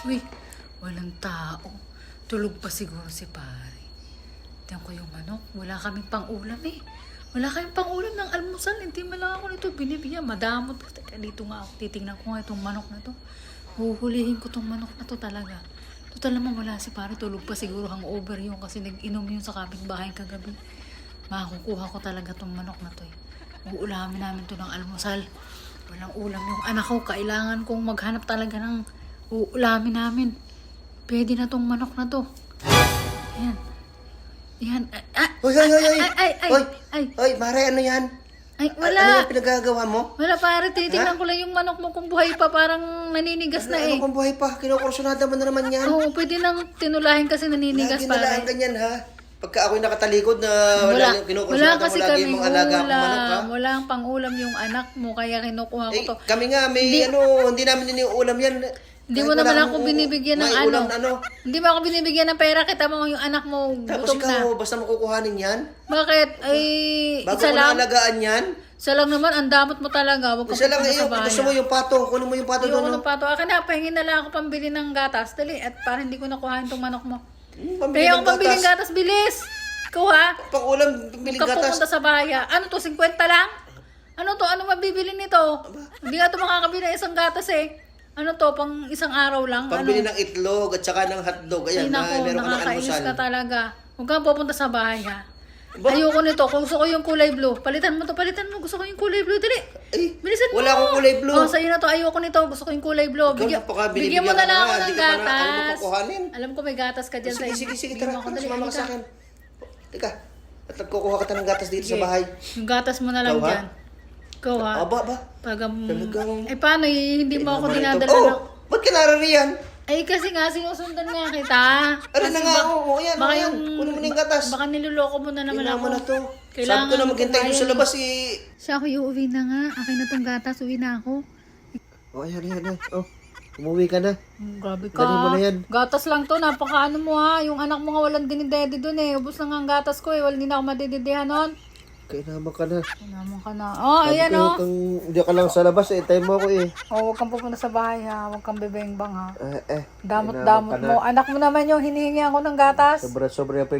Uy, walang tao. Tulog pa siguro si pare. Tiyan ko yung manok. Wala kaming pang-ulam eh. Wala kaming pang-ulam ng almusal. Hindi man lang ako nito binibigyan. Madamot. Teka, dito nga ako. Titingnan ko nga itong manok na to. Huhulihin ko itong manok na to talaga. Total naman wala si pare. Tulog pa siguro hangover yun kasi nag-inom yun sa kapitbahay kagabi. Makukuha ko talaga itong manok na to eh. Uulamin namin to ng almusal. Walang ulam yung anak ko. Kailangan kong maghanap talaga ng uulamin namin. Pwede na tong manok na to. Ayan. Yan. Hoy! Hoy, Mare, ano yan? Ay, Ano wala. yung pinagagawa mo? Wala pare, tinitingnan ko lang yung manok mo kung buhay pa. Parang naninigas na eh. Ano kung buhay pa? Kinukursunada mo na naman yan. Oo, pwede nang tinulahin kasi naninigas Lagi na lang pare. ganyan, ha? Pagka ako'y nakatalikod na wala yung kinukursunada mo, lagi mong alaga akong manok, ha? Wala ang pang-ulam yung anak mo, kaya kinukuha ko Eh, to. kami nga, hindi namin iniuulam yan. Hindi mo Kahit naman wala ako akong binibigyan ng may ano. ulam na ano. Hindi mo ako binibigyan ng pera. Kita mo yung anak mo Tapos gutom na. ikaw, basta makukuhanin yan? Bakit? Ay, Bago isa ko lang. naalagaan yan? Isa lang naman, ang damot mo talaga. Huwag kang Isa lang, pupunta sa bahay. gusto mo yung pato. Kunin mo yung pato Ayoko doon. ng pato. Akin na, pahingin na lang ako pambili ng gatas. Dali, at para hindi ko nakuhain tong manok mo. Pambili Kaya ako ng pambili ng gatas. gatas, bilis! Kuha. Pang-ulam, Huwag biling ka gatas. pupunta sa bahay. Ano to, 50 lang? Ano to, ano mabibili nito? Hindi nga to makakabili ng isang gatas eh. Ano to, pang isang araw lang? Pambili Ano? ng itlog at saka ng hotdog. Ay Ayan, nako, meron ka ng nakakainis almusal. ka talaga. Huwag kang pupunta sa bahay ha. Ba? Ayoko nito. Kung gusto ko yung kulay blue. Palitan mo to, palitan mo. Gusto ko yung kulay blue. Dali. Eh, Bilisan mo. wala akong kulay blue. Oh, sa'yo na to. Ayoko nito. Gusto ko yung kulay blue. Bigyan mo na lang ako ng gatas. Ayaw mo pang kuhanin. Alam ko may gatas ka dyan. Sige, Bigyan tara. mo ako. Tara, Dali, sumama ka halika. sa akin. Teka, at nagkukuha ka ng gatas dito sa Sige. bahay. Yung gatas mo na lang Ikaw, ha? dyan. Ikaw ha. Aba. Talagang- Eh paano hindi mo ako Naman ito. dinadala Oh, ng... ba't ka narariyan? Ay kasi nga sinusundan nga kita. Ano na nga, oo, yan, baka yan. Kunin mo na yung gatas. Baka niloloko mo na naman Kailangan ako. mo na to. Kailangan Sabi ko na maghintay kumain. doon sa labas eh. Siya ako uuwi na nga. Akin na tong gatas. Uwi na ako. Oh, ayan. Oh, umuwi ka na. Grabe ka. Dali mo na yan. Gatas lang to. Napakaano mo ha. Yung anak mo nga walang dinidede dun eh. Ubus na nga ang gatas ko eh. Hindi na ako madididihan nun. Kainaman ka na. Naman ka na. Oh, Sabi ayan ko, oh. Hindi ka lang sa labas eh. Time mo ako eh. Oh, huwag kang pupunta sa bahay ha. Huwag kang bebeng ha. Kainaman Damot-damot ka na. mo. Anak mo naman yung hinihingi ako ng gatas. Sobra-sobra yung